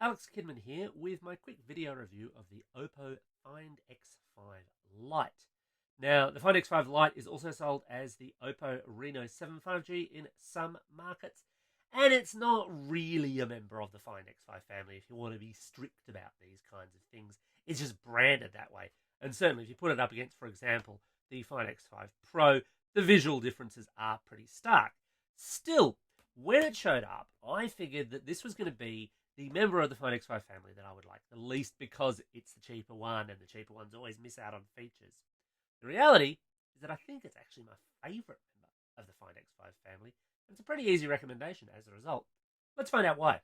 Alex Kidman here with my quick video review of the Oppo Find X5 Lite. Now, the Find X5 Lite is also sold as the Oppo Reno 7 5G in some markets, and it's not really a member of the Find X5 family if you want to be strict about these kinds of things. It's just branded that way. And certainly if you put it up against, for example, the Find X5 Pro, the visual differences are pretty stark. Still, when it showed up, I figured that this was going to be the member of the Find X5 family that I would like the least because it's the cheaper one, and the cheaper ones always miss out on features. The reality is that I think it's actually my favourite member of the Find X5 family, and it's a pretty easy recommendation as a result. Let's find out why.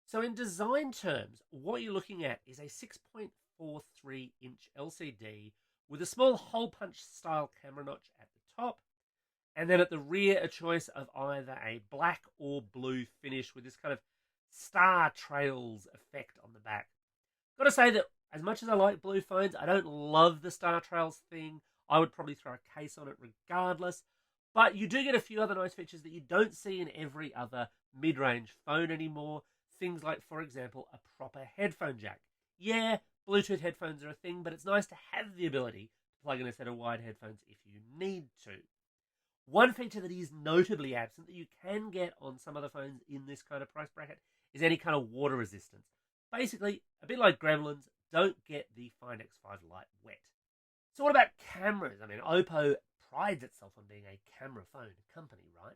So in design terms, what you're looking at is a 6.43-inch LCD with a small hole punch style camera notch at the top, and then at the rear a choice of either a black or blue finish with this kind of star trails effect on the back. Got to say that as much as I like blue phones, I don't love the star trails thing. I would probably throw a case on it regardless, but you do get a few other nice features that you don't see in every other mid-range phone anymore. Things like, for example, a proper headphone jack. Yeah, Bluetooth headphones are a thing, but it's nice to have the ability to plug in a set of wired headphones if you need to. One feature that is notably absent that you can get on some other phones in this kind of price bracket is any kind of water resistance. Basically, a bit like Gremlins, don't get the Find X5 Lite wet. So what about cameras? I mean, Oppo prides itself on being a camera phone company, right?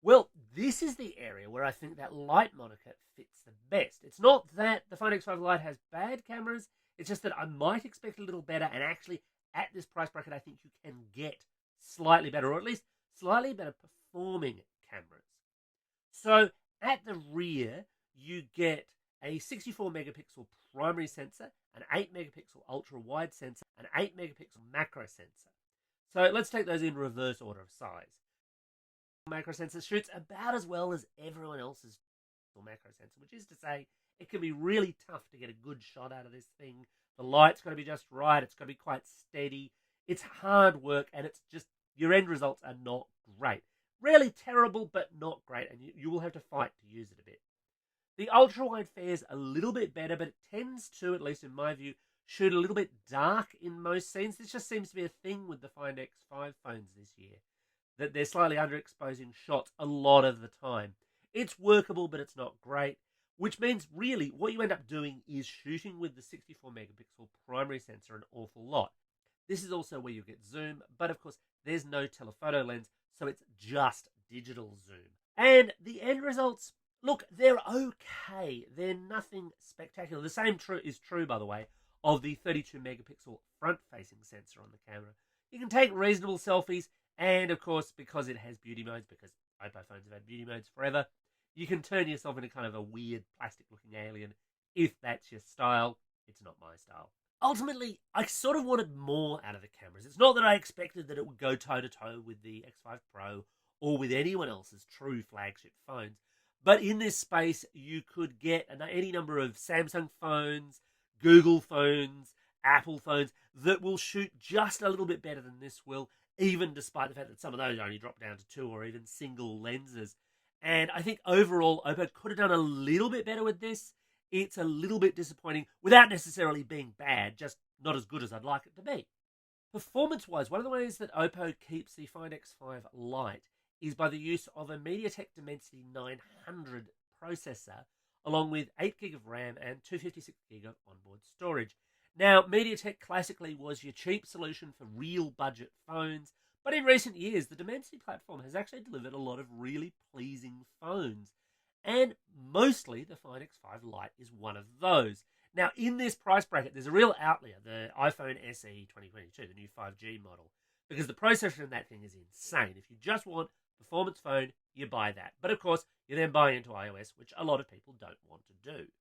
Well, this is the area where I think that Lite moniker fits the best. It's not that the Find X5 Lite has bad cameras, it's just that I might expect a little better, and actually, at this price bracket, I think you can get slightly better, or at least slightly better performing cameras. So at the rear, you get a 64 megapixel primary sensor, an 8 megapixel ultra wide sensor, an 8 megapixel macro sensor. So let's take those in reverse order of size. Macro sensor shoots about as well as everyone else's macro sensor, which is to say it can be really tough to get a good shot out of this thing. The light's got to be just right, it's got to be quite steady. It's hard work, and it's just, your end results are not great. Rarely terrible, but not great, and you will have to fight to use it a bit. The ultra-wide fares a little bit better, but it tends to, at least in my view, shoot a little bit dark in most scenes. This just seems to be a thing with the Find X5 phones this year, that they're slightly underexposing shots a lot of the time. It's workable, but it's not great, which means really what you end up doing is shooting with the 64 megapixel primary sensor an awful lot. This is also where you get zoom, but of course there's no telephoto lens, so it's just digital zoom. And the end results, look, they're okay. They're nothing spectacular. The same is true, by the way, of the 32 megapixel front-facing sensor on the camera. You can take reasonable selfies, and of course, because it has beauty modes, because Oppo phones have had beauty modes forever, you can turn yourself into kind of a weird plastic-looking alien. If that's your style, it's not my style. Ultimately, I sort of wanted more out of the cameras. It's not that I expected that it would go toe-to-toe with the X5 Pro or with anyone else's true flagship phones. But in this space, you could get any number of Samsung phones, Google phones, Apple phones that will shoot just a little bit better than this will, even despite the fact that some of those only drop down to 2 or even single lenses. And I think overall, Oppo could have done a little bit better with this. It's a little bit disappointing without necessarily being bad, just not as good as I'd like it to be. Performance-wise, one of the ways that Oppo keeps the Find X5 Lite is by the use of a MediaTek Dimensity 900 processor, along with 8GB of RAM and 256GB of onboard storage. Now, MediaTek classically was your cheap solution for real budget phones, but in recent years, the Dimensity platform has actually delivered a lot of really pleasing phones. And mostly, the Find X5 Lite is one of those. Now, in this price bracket, there's a real outlier, the iPhone SE 2022, the new 5G model, because the processor in that thing is insane. If you just want a performance phone, you buy that. But of course, you then buy into iOS, which a lot of people don't want to do.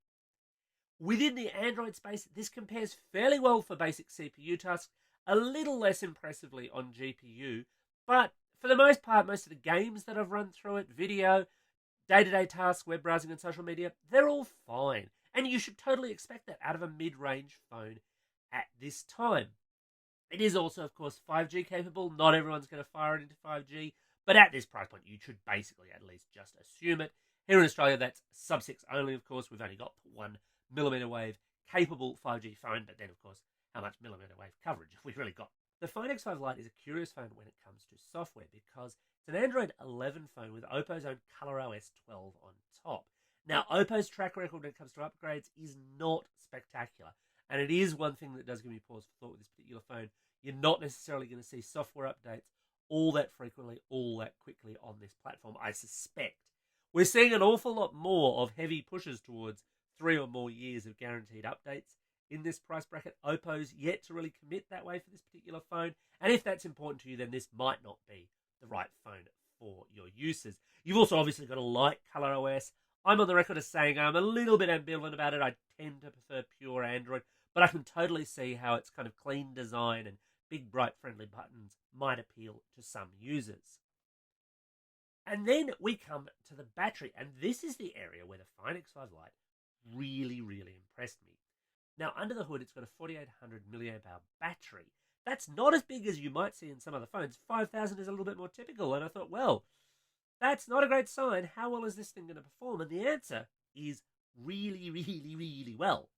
Within the Android space, this compares fairly well for basic CPU tasks, a little less impressively on GPU, but for the most part, most of the games that I've run through it, video, day-to-day tasks, web browsing and social media, they're all fine. And you should totally expect that out of a mid-range phone at this time. It is also, of course, 5G capable. Not everyone's going to fire it into 5G, but at this price point, you should basically at least just assume it. Here in Australia, that's sub-6 only, of course. We've only got 1mm wave capable 5G phone, but then, of course, how much millimeter wave coverage have we really got? The Find X5 Lite is a curious phone when it comes to software because it's an Android 11 phone with Oppo's own ColorOS 12 on top. Now, Oppo's track record when it comes to upgrades is not spectacular, and it is one thing that does give me pause for thought with this particular phone. You're not necessarily going to see software updates all that frequently, all that quickly on this platform, I suspect. We're seeing an awful lot more of heavy pushes towards 3 or more years of guaranteed updates in this price bracket. Oppo's yet to really commit that way for this particular phone, and if that's important to you, then this might not be the right phone for your uses. You've also obviously got to like ColorOS. I'm on the record as saying I'm a little bit ambivalent about it. I tend to prefer pure Android, but I can totally see how its kind of clean design and big, bright, friendly buttons might appeal to some users. And then we come to the battery, and this is the area where the Find X5 Lite really, really impressed me. Now, under the hood, it's got a 4800 mAh battery. That's not as big as you might see in some other phones. 5000 is a little bit more typical, and I thought, well, that's not a great sign. How well is this thing going to perform? And the answer is really, really, really well.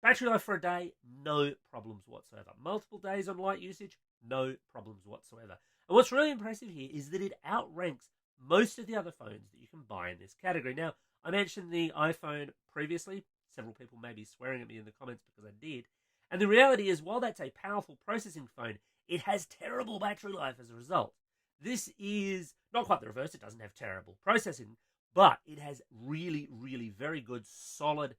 Battery life for a day, no problems whatsoever. Multiple days on light usage, no problems whatsoever. And what's really impressive here is that it outranks most of the other phones that you can buy in this category. Now, I mentioned the iPhone previously. Several people may be swearing at me in the comments because I did. And the reality is, while that's a powerful processing phone, it has terrible battery life as a result. This is not quite the reverse. It doesn't have terrible processing, but it has really, really very good, solid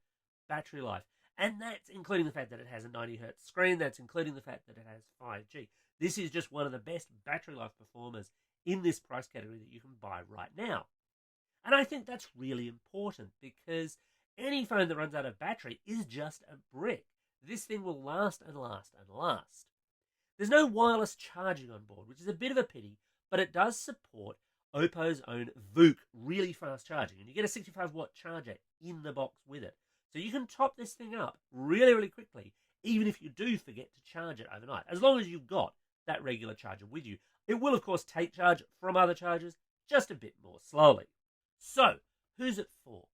battery life. And that's including the fact that it has a 90Hz screen. That's including the fact that it has 5G. This is just one of the best battery life performers in this price category that you can buy right now. And I think that's really important because any phone that runs out of battery is just a brick. This thing will last and last and last. There's no wireless charging on board, which is a bit of a pity, but it does support Oppo's own VOOC, really fast charging. And you get a 65-watt charger in the box with it. So you can top this thing up really, really quickly, even if you do forget to charge it overnight, as long as you've got that regular charger with you. It will, of course, take charge from other chargers just a bit more slowly. So, who's it for?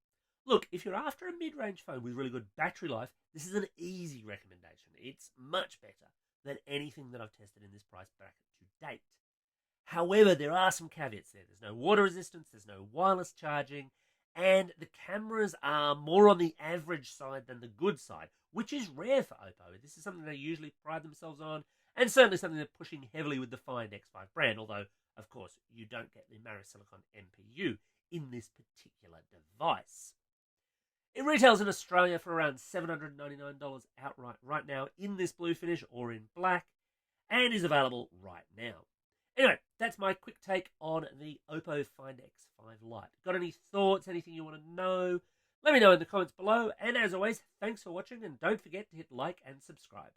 Look, if you're after a mid-range phone with really good battery life, this is an easy recommendation. It's much better than anything that I've tested in this price bracket to date. However, there are some caveats there. There's no water resistance, there's no wireless charging, and the cameras are more on the average side than the good side, which is rare for Oppo. This is something they usually pride themselves on, and certainly something they're pushing heavily with the Find X5 brand, although, of course, you don't get the Silicon MPU in this particular device. It retails in Australia for around $799 outright right now in this blue finish or in black, and is available right now. Anyway, that's my quick take on the Oppo Find X5 Lite. Got any thoughts, anything you want to know? Let me know in the comments below, and as always, thanks for watching, and don't forget to hit like and subscribe.